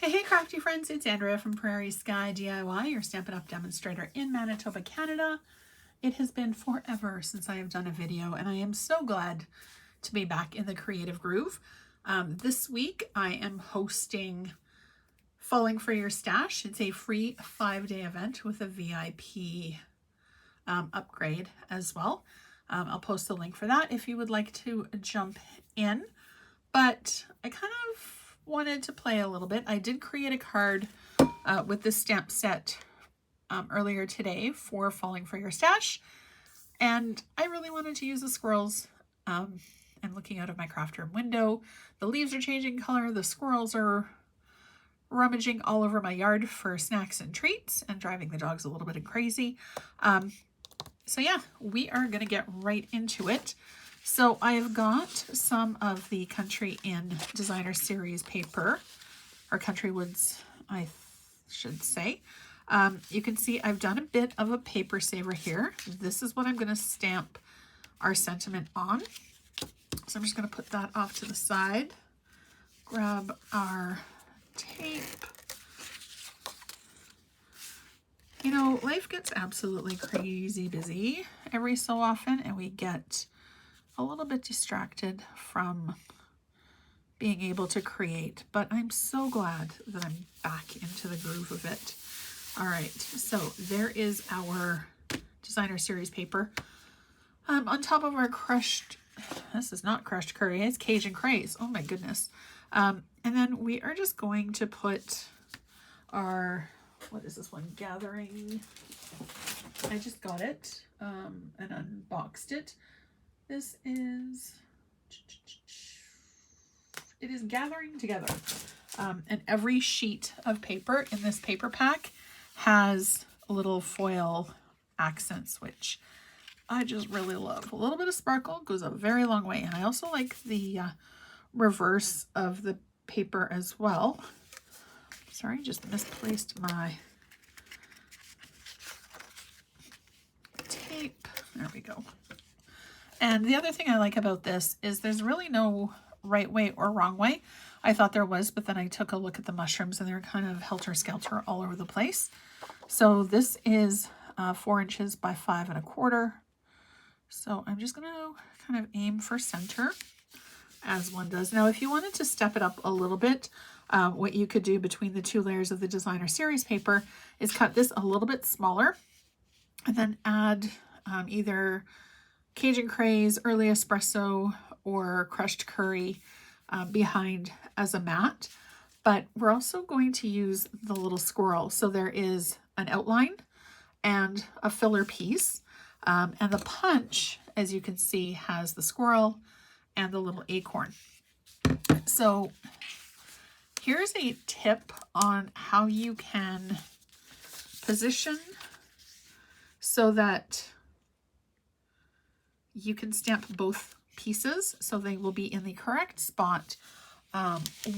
Hey crafty friends, it's Andrea from Prairie Sky DIY, your Stampin' Up! Demonstrator in Manitoba, Canada. It has been forever since I have done a video, and I am so glad to be back in the creative groove. This week I am hosting Falling for Your Stash. It's a free 5-day event with a VIP upgrade as well. I'll post the link for that if you would like to jump in. But I kind of wanted to play a little bit. I did create a card with this stamp set earlier today for Falling for Your Stash, and I really wanted to use the squirrels. I'm looking out of my craft room window. The leaves are changing color. The squirrels are rummaging all over my yard for snacks and treats and driving the dogs a little bit crazy. So yeah, we are going to get right into it. So I have got some of the Country Inn Designer Series paper, or Country Woods, I should say. You can see I've done a bit of a paper saver here. This is what I'm going to stamp our sentiment on. So I'm just going to put that off to the side. Grab our tape. You know, life gets absolutely crazy busy every so often, and we get a little bit distracted from being able to create, but I'm so glad that I'm back into the groove of it. All right, so there is our Designer Series paper. On top of our crushed, this is not crushed curry, it's Cajun Craze. Oh my goodness. And then we are just going to put our, what is this one? Gathering. I just got it and unboxed it. This is, it is Gathering Together. And every sheet of paper in this paper pack has little foil accents, which I just really love. A little bit of sparkle goes a very long way. And I also like the reverse of the paper as well. Sorry, just misplaced my tape. There we go. And the other thing I like about this is there's really no right way or wrong way. I thought there was, but then I took a look at the mushrooms and they're kind of helter-skelter all over the place. So this is 4 inches by 5 1/4. So I'm just going to kind of aim for center, as one does. Now, if you wanted to step it up a little bit, what you could do between the 2 layers of the Designer Series paper is cut this a little bit smaller and then add either Cajun Craze, Early Espresso, or Crushed Curry behind as a mat. But we're also going to use the little squirrel. So there is an outline and a filler piece. And the punch, as you can see, has the squirrel and the little acorn. So here's a tip on how you can position so that you can stamp both pieces so they will be in the correct spot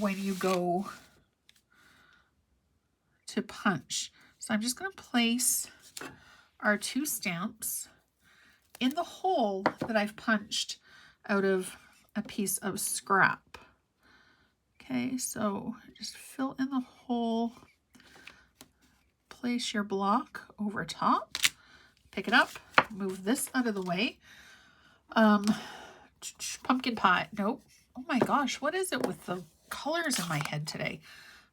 when you go to punch. So I'm just going to place our 2 stamps in the hole that I've punched out of a piece of scrap. Okay, so just fill in the hole, place your block over top, pick it up, move this out of the way. Pumpkin pie. Nope. Oh my gosh, what is it with the colors in my head today?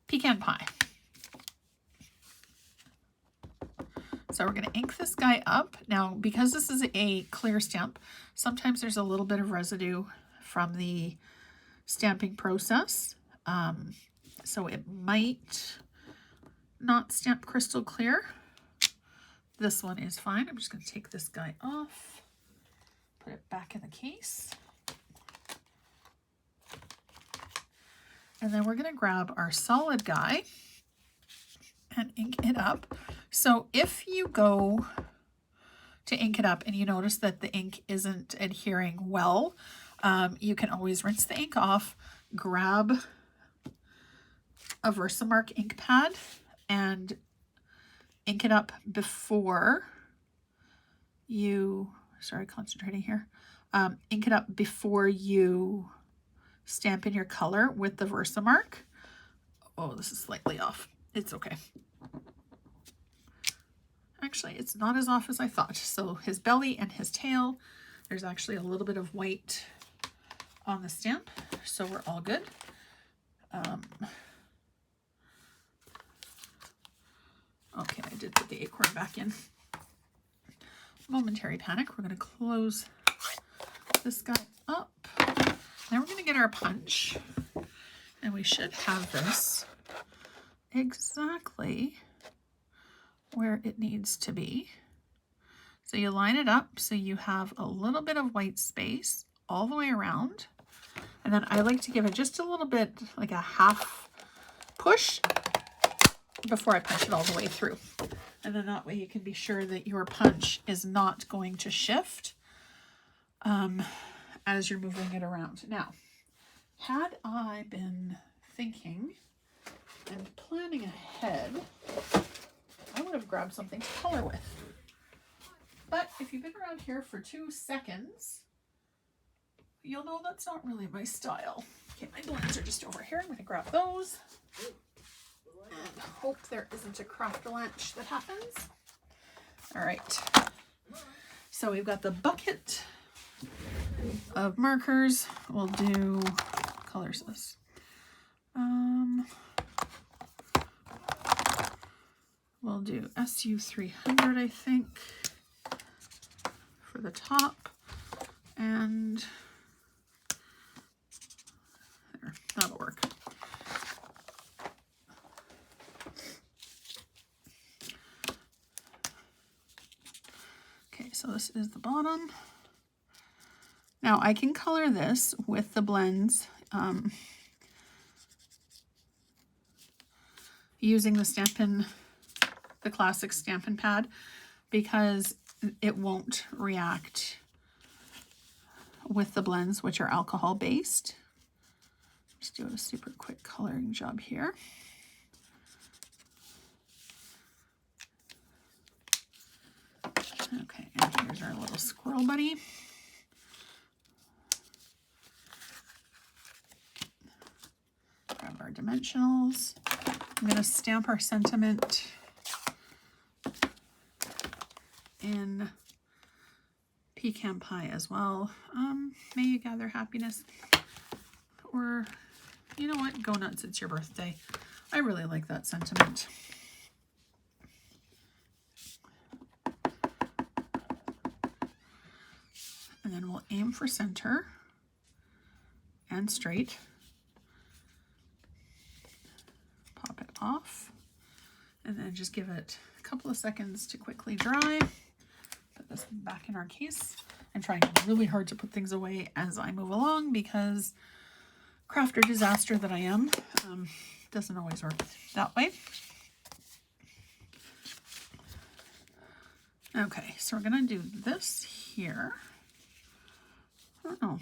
Pecan pie. So we're going to ink this guy up. Now, because this is a clear stamp, sometimes there's a little bit of residue from the stamping process. So it might not stamp crystal clear. This one is fine. I'm just going to take this guy off, put it back in the case. And then we're going to grab our solid guy and ink it up. So if you go to ink it up and you notice that the ink isn't adhering well, you can always rinse the ink off, grab a Versamark ink pad and ink it up before you, sorry, concentrating here, ink it up before you stamp in your color with the Versamark. Oh, this is slightly off. It's okay. Actually, it's not as off as I thought. So his belly and his tail, there's actually a little bit of white on the stamp, so we're all good. Okay, I did put the acorn back in. Momentary panic. We're going to close this guy up. Now we're going to get our punch, and we should have this exactly where it needs to be. So you line it up so you have a little bit of white space all the way around. And then I like to give it just a little bit, like a half push before I punch it all the way through. And then that way you can be sure that your punch is not going to shift as you're moving it around. Now, had I been thinking and planning ahead, I would have grabbed something to color with. But if you've been around here for 2 seconds, you'll know that's not really my style. Okay, my blends are just over here. I'm going to grab those and hope there isn't a craft lunch that happens. All right. So we've got the bucket of markers. We'll do, what color is this? We'll do SU 300, I think, for the top, and there, that'll work. Okay, so this is the bottom. Now I can color this with the blends using the Stampin', the classic Stampin' Pad, because it won't react with the blends, which are alcohol based. Just do a super quick coloring job here. Okay, and here's our little squirrel buddy. Grab our dimensionals. I'm going to stamp our sentiment in Pecan Pie as well. May you gather happiness. Or, you know what? Go nuts, it's your birthday. I really like that sentiment. And then we'll aim for center and straight. Pop it off. And then just give it a couple of seconds to quickly dry. Put this back in our case. I'm trying really hard to put things away as I move along because crafter disaster that I am, doesn't always work that way. Okay, so we're gonna do this here. I don't know.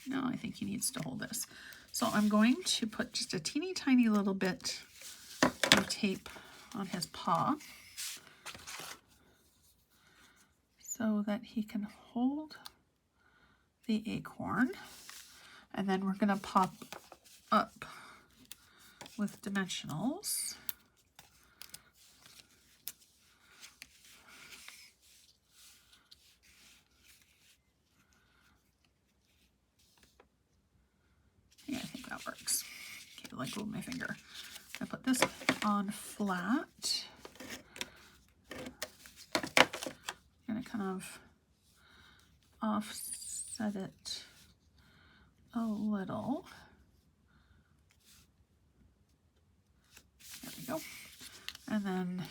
No, I think he needs to hold this. So I'm going to put just a teeny tiny little bit of tape on his paw so that he can hold the acorn. And then we're going to pop up with dimensionals. Yeah, I think that works. Okay, let go of my finger. I put this on flat. I'm going to kind of offset it a little. There we go. And then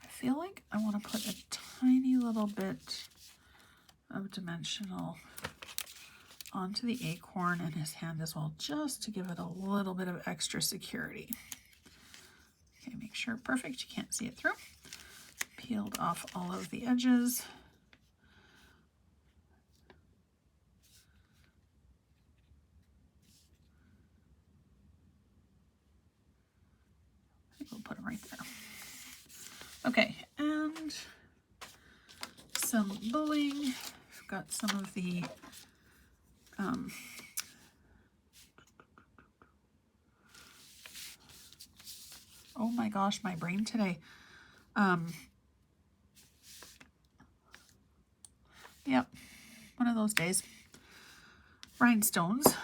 I feel like I want to put a tiny little bit of dimensional onto the acorn and his hand as well, just to give it a little bit of extra security. Okay, make sure perfect, you can't see it through. Peeled off all of the edges. think we'll put them right there. Okay, and some bowling. I've got some of the oh my gosh, my brain today. Yep, one of those days. Rhinestones.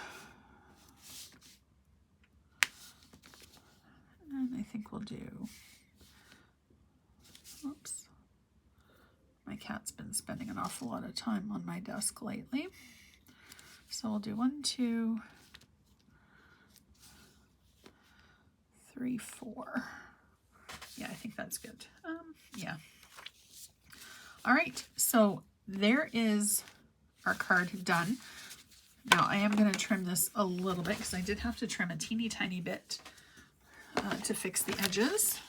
And I think we'll do, oops, my cat's been spending an awful lot of time on my desk lately. So we'll do 1, 2, 3, 4. Yeah, I think that's good. Yeah. All right, so there is our card done. Now I am going to trim this a little bit because I did have to trim a teeny tiny bit to fix the edges.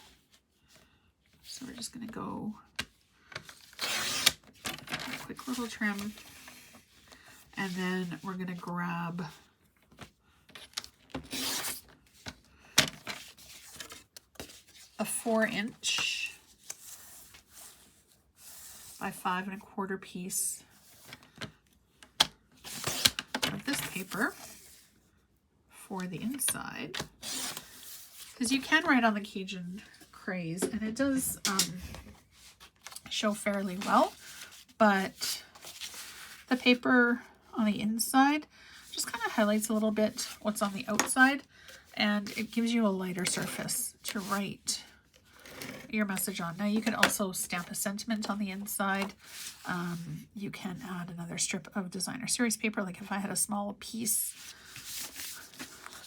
So we're just going to go a quick little trim, and then we're going to grab a 4-inch by 5 1/4 piece of this paper for the inside, because you can write on the Cajun Craze and it does show fairly well, but the paper on the inside just kind of highlights a little bit what's on the outside, and it gives you a lighter surface to write your message on. Now you can also stamp a sentiment on the inside. You can add another strip of designer series paper. Like if I had a small piece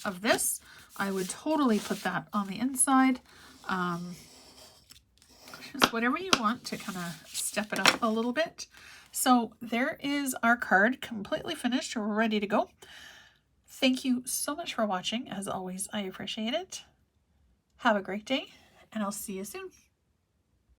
of this, I would totally put that on the inside. Just whatever you want to kind of step it up a little bit. So there is our card, completely finished, ready to go. Thank you so much for watching. As always, I appreciate it. Have a great day, and I'll see you soon.